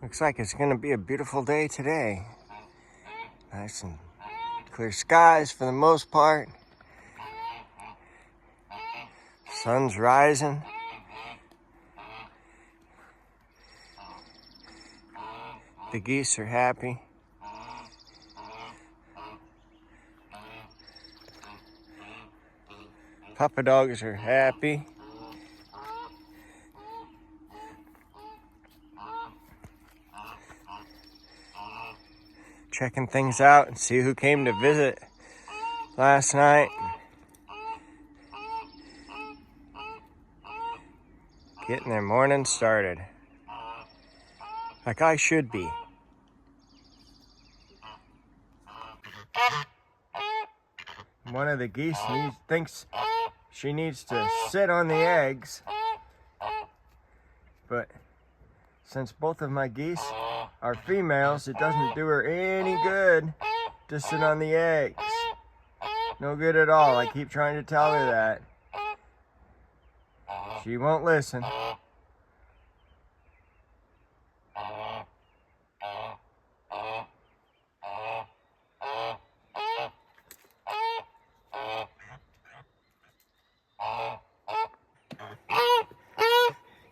Looks like it's going to be a beautiful day today. Nice and clear skies for the most part. Sun's rising. The geese are happy. Papa dogs are happy. Checking things out and see who came to visit last night. Getting their morning started. Like I should be. One of the geese thinks she needs to sit on the eggs. But since both of my geese are females, it doesn't do her any good to sit on the eggs. No good at all. I keep trying to tell her that. She won't listen.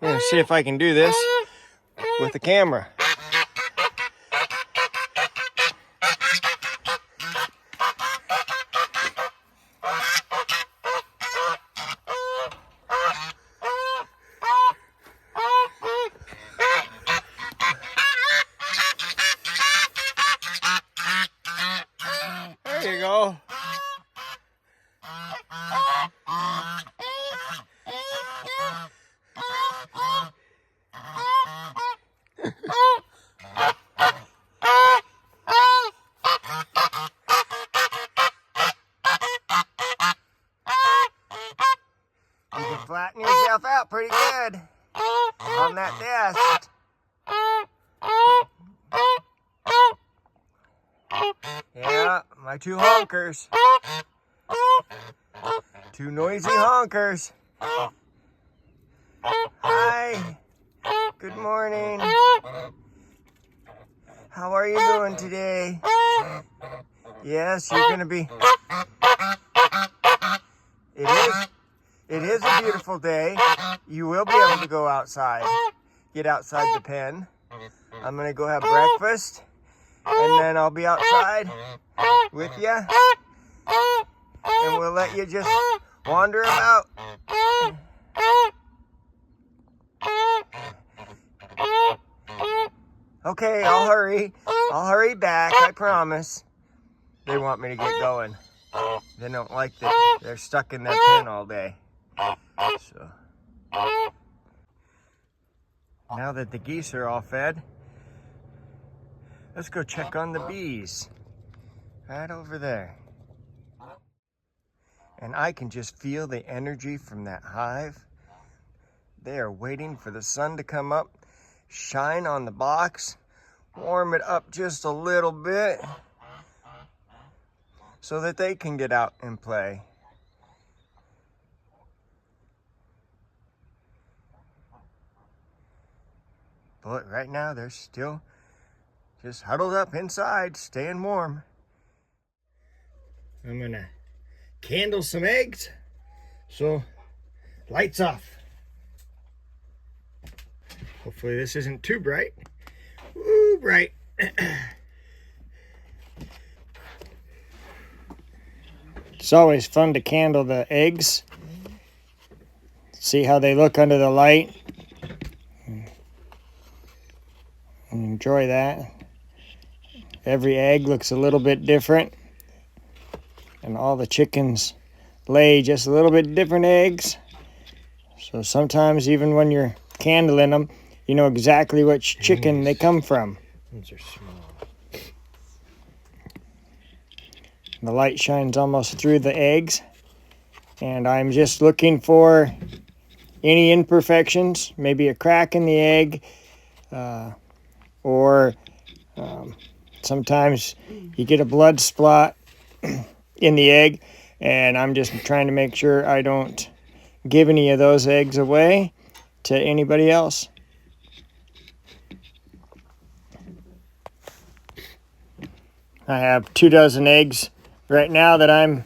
I'm gonna see if I can do this with the camera. There you go. You can flatten yourself out pretty good on that desk. Yeah, my two honkers. Two noisy honkers. Hi. Good morning. How are you doing today? Yes, you're gonna be... It is a beautiful day. You will be able to go outside. Get outside the pen. I'm gonna go have breakfast. And then I'll be outside with you. And we'll let you just wander about. Okay, I'll hurry. I'll hurry back, I promise. They want me to get going. They don't like that they're stuck in that pen all day. So now that the geese are all fed, let's go check on the bees. Right over there. And I can just feel the energy from that hive. They are waiting for the sun to come up, shine on the box, warm it up just a little bit so that they can get out and play. But right now they're still just huddled up inside, staying warm. I'm gonna candle some eggs, so lights off. Hopefully this isn't too bright. Ooh, bright. It's always fun to candle the eggs. See how they look under the light. Enjoy that. Every egg looks a little bit different. And all the chickens lay just a little bit different eggs. So sometimes even when you're candling them, you know exactly which chicken they come from. These are small. The light shines almost through the eggs. And I'm just looking for any imperfections, maybe a crack in the egg, or sometimes you get a blood spot in the egg, and I'm just trying to make sure I don't give any of those eggs away to anybody else. I have 24 eggs right now that I'm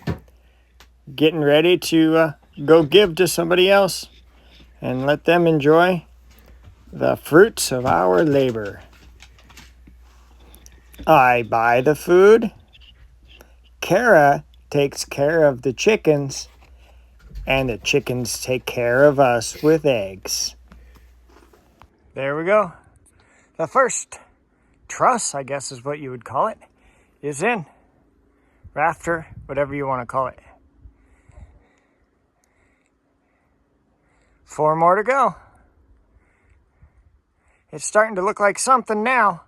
getting ready to go give to somebody else and let them enjoy the fruits of our labor. I buy the food. Kara takes care of the chickens, and the chickens take care of us with eggs. There we go. The first truss, I guess is what you would call it, is in. Rafter, whatever you want to call it. 4 more to go. It's starting to look like something now.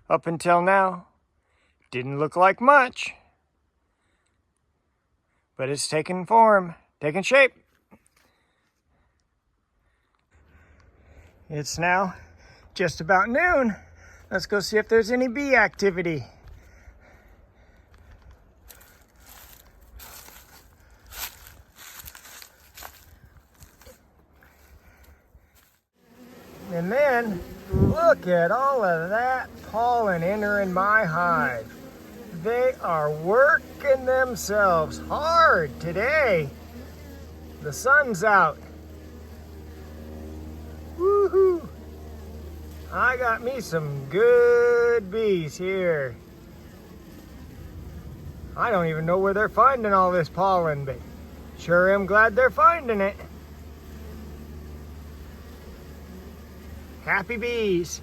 Up until now, didn't look like much. But it's taking form, taking shape. It's now just about noon. Let's go see if there's any bee activity. And then, look at all of that pollen entering my hive. They are working themselves hard today. The sun's out. Woohoo! I got me some good bees here. I don't even know where they're finding all this pollen, but sure am glad they're finding it. Happy bees.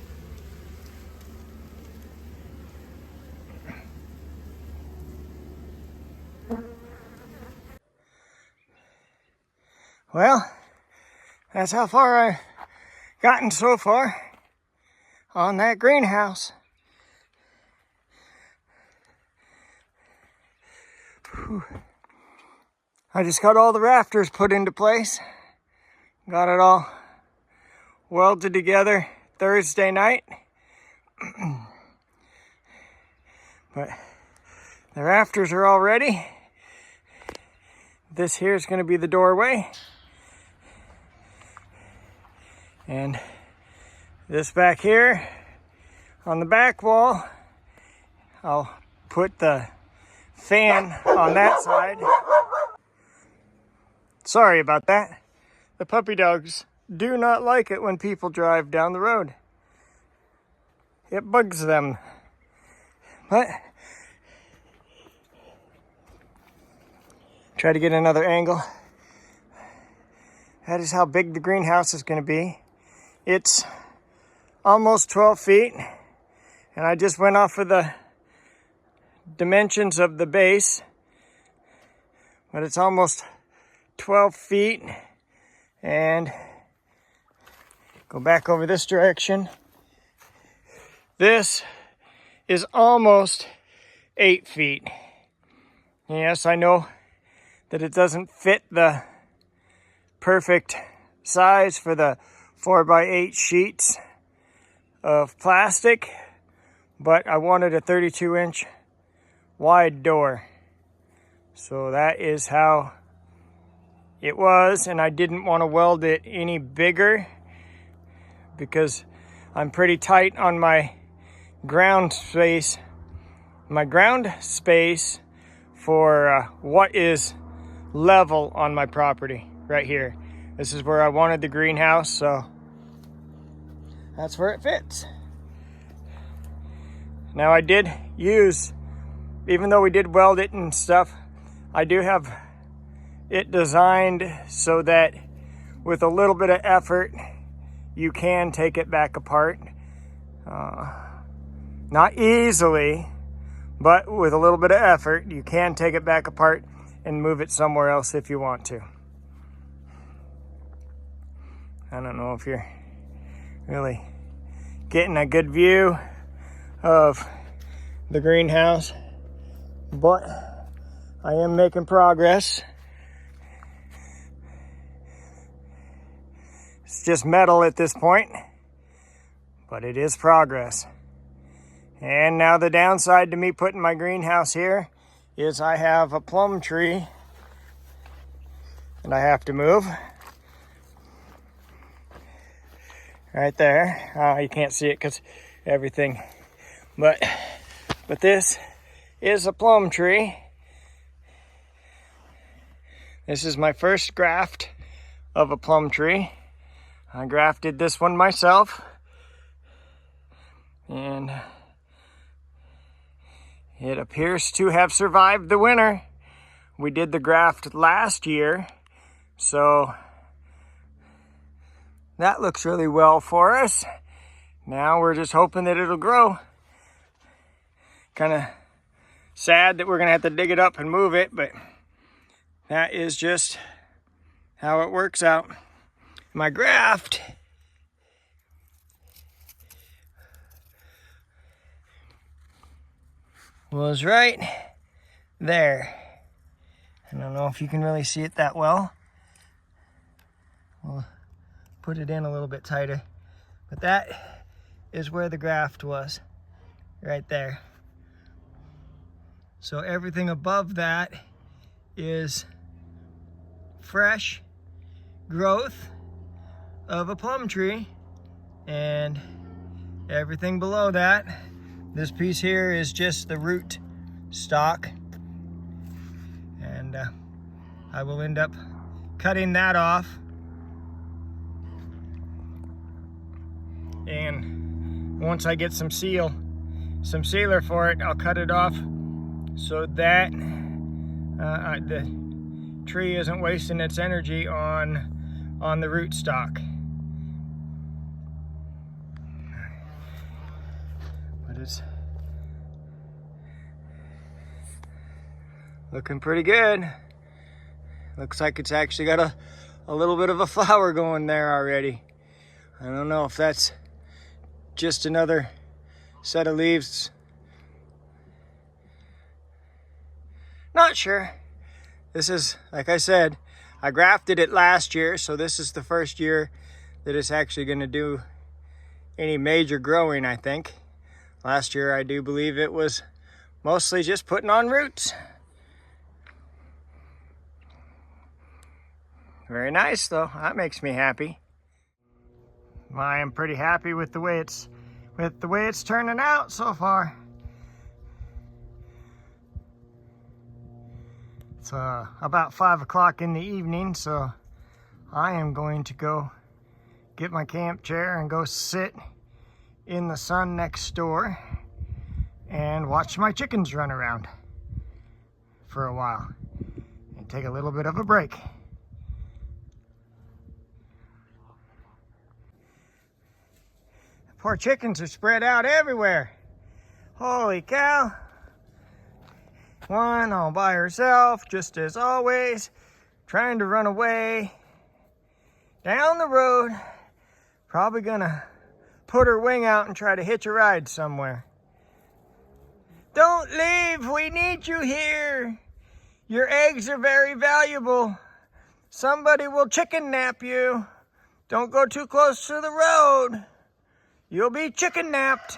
Well, that's how far I've gotten so far on that greenhouse. Whew. I just got all the rafters put into place. Got it all welded together Thursday night. But the rafters are all ready. This here is going to be the doorway. And this back here on the back wall, I'll put the fan on that side. Sorry about that. The puppy dogs do not like it when people drive down the road. It bugs them. But try to get another angle. That is how big the greenhouse is going to be. It's almost 12 feet, and I just went off of the dimensions of the base, but it's almost 12 feet. And go back over this direction. This is almost 8 feet. Yes, I know that it doesn't fit the perfect size for the 4x8 sheets of plastic, but I wanted a 32-inch wide door. So that is how it was, and I didn't want to weld it any bigger because I'm pretty tight on my ground space. My ground space for what is level on my property right here. This is where I wanted the greenhouse, so that's where it fits. Now I did use, even though we did weld it and stuff, I do have it designed so that with a little bit of effort, you can take it back apart. Not easily, but with a little bit of effort, you can take it back apart and move it somewhere else if you want to. I don't know if you're really getting a good view of the greenhouse, but I am making progress. It's just metal at this point, but it is progress. And now the downside to me putting my greenhouse here is I have a plum tree and I have to move. Right there. You can't see it because everything. But this is a plum tree. This is my first graft of a plum tree. I grafted this one myself, and it appears to have survived the winter. We did the graft last year, so that looks really well for us. Now we're just hoping that it'll grow. Kind of sad that we're gonna have to dig it up and move it, but that is just how it works out. My graft was right there. I don't know if you can really see it that well. We'll put it in a little bit tighter. But that is where the graft was, right there. So everything above that is fresh growth of a plum tree, and everything below that, this piece here is just the root stock, and I will end up cutting that off, and once I get some sealer for it, I'll cut it off so that the tree isn't wasting its energy on the root stock. But it's looking pretty good. Looks like it's actually got a little bit of a flower going there already. I don't know if that's just another set of leaves. Not sure. This is, like I said, I grafted it last year, so this is the first year that it's actually going to do any major growing, I think. Last year, I do believe it was mostly just putting on roots. Very nice, though. That makes me happy. I am pretty happy with the way it's turning out so far. It's about 5 o'clock in the evening, so I am going to go get my camp chair and go sit in the sun next door and watch my chickens run around for a while and take a little bit of a break. Poor chickens are spread out everywhere. Holy cow. One all by herself, just as always, trying to run away down the road. Probably gonna put her wing out and try to hitch a ride somewhere. Don't leave, we need you here. Your eggs are very valuable. Somebody will chicken nap you. Don't go too close to the road. You'll be chicken napped.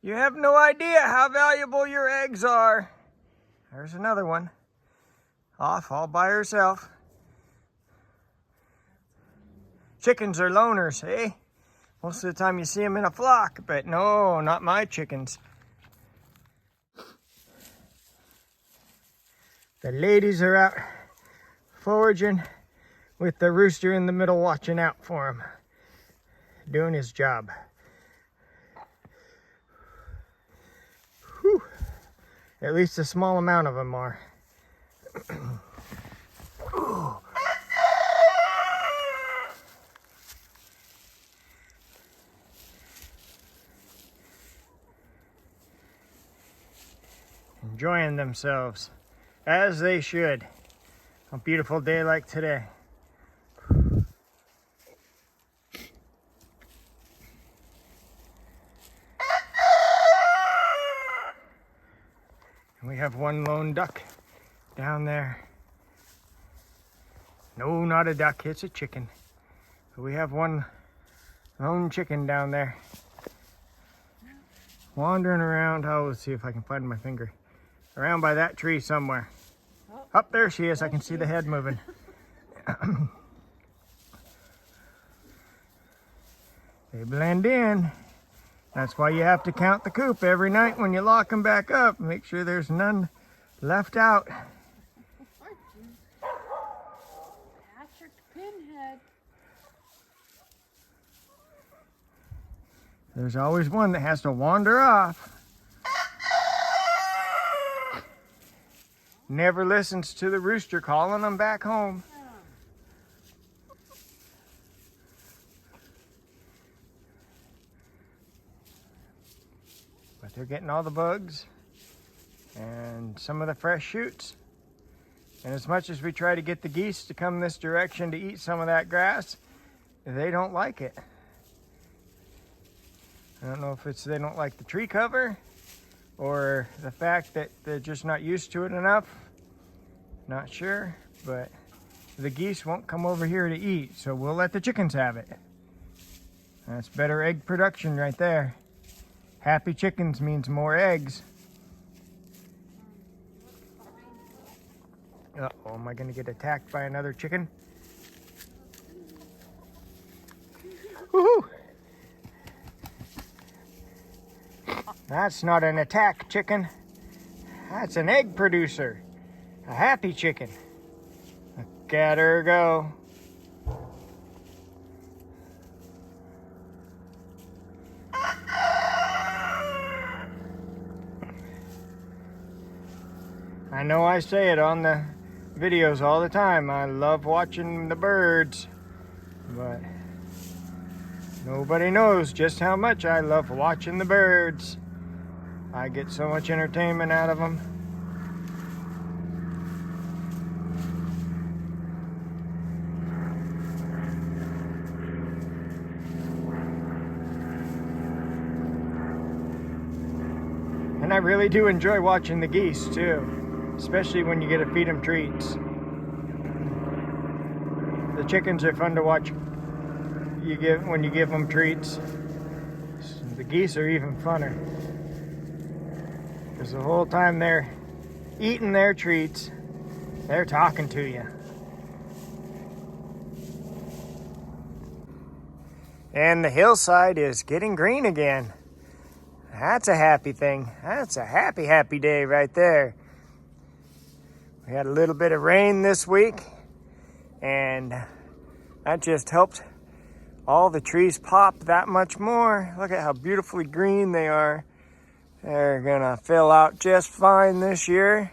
You have no idea how valuable your eggs are. There's another one. Off all by herself. Chickens are loners, eh? Most of the time you see them in a flock, but no, not my chickens. The ladies are out foraging with the rooster in the middle watching out for him, doing his job. Whew. At least a small amount of them are. Enjoying themselves, as they should, on a beautiful day like today. We have one lone duck down there. No, not a duck, it's a chicken. We have one lone chicken down there, wandering around. Oh, let's see if I can find my finger. Around by that tree somewhere. Up there she is, I can see the head moving. They blend in. That's why you have to count the coop every night when you lock them back up. Make sure there's none left out. Patrick Pinhead. There's always one that has to wander off. Never listens to the rooster calling them back home. But they're getting all the bugs and some of the fresh shoots. And as much as we try to get the geese to come this direction to eat some of that grass, they don't like it. I don't know if it's they don't like the tree cover or the fact that they're just not used to it enough. Not sure, but the geese won't come over here to eat, so we'll let the chickens have it. That's better egg production right there. Happy chickens means more eggs. Uh-oh, am I gonna get attacked by another chicken? Woohoo! That's not an attack chicken. That's an egg producer. A happy chicken. Look at her go. I know I say it on the videos all the time. I love watching the birds, but nobody knows just how much I love watching the birds. I get so much entertainment out of them. And I really do enjoy watching the geese too, especially when you get to feed them treats. The chickens are fun to watch when you give them treats. The geese are even funner, because the whole time they're eating their treats, they're talking to you. And the hillside is getting green again. That's a happy thing. That's a happy, happy day right there. We had a little bit of rain this week, and that just helped all the trees pop that much more. Look at how beautifully green they are. They're gonna fill out just fine this year.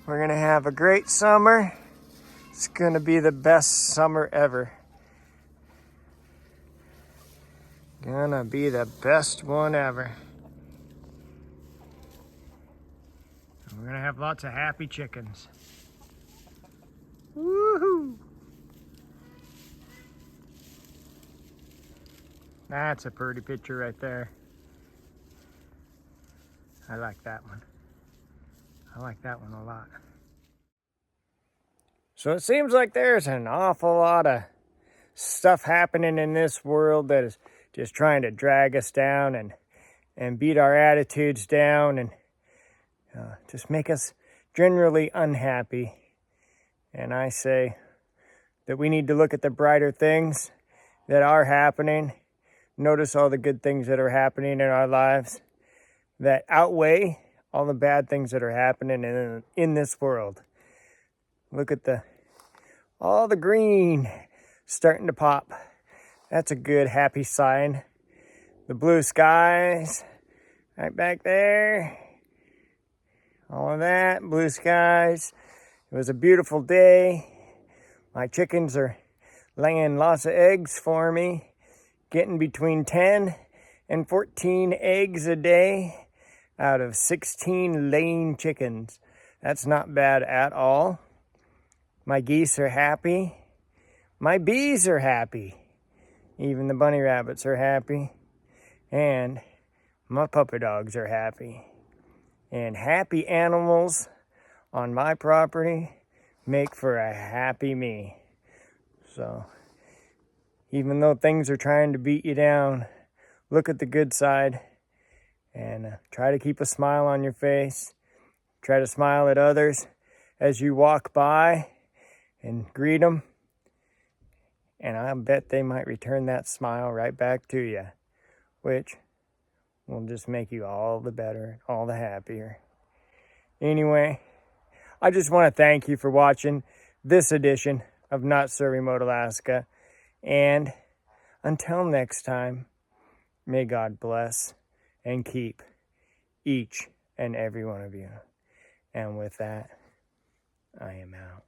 We're gonna have a great summer. It's gonna be the best summer ever. Gonna be the best one ever. We're gonna have lots of happy chickens. Woohoo! That's a pretty picture right there. I like that one. I like that one a lot. So it seems like there's an awful lot of stuff happening in this world that is just trying to drag us down and beat our attitudes down and just make us generally unhappy. And I say that we need to look at the brighter things that are happening. Notice all the good things that are happening in our lives that outweigh all the bad things that are happening in this world. Look at all the green starting to pop. That's a good, happy sign. The blue skies right back there. All of that, blue skies. It was a beautiful day. My chickens are laying lots of eggs for me, getting between 10 and 14 eggs a day out of 16 laying chickens. That's not bad at all. My geese are happy. My bees are happy. Even the bunny rabbits are happy. And my puppy dogs are happy. And happy animals on my property make for a happy me. So even though things are trying to beat you down, look at the good side and try to keep a smile on your face. Try to smile at others as you walk by and greet them. And I bet they might return that smile right back to you, which will just make you all the better, all the happier. Anyway, I just want to thank you for watching this edition of Not So Remote Alaska. And until next time, may God bless and keep each and every one of you. And with that, I am out.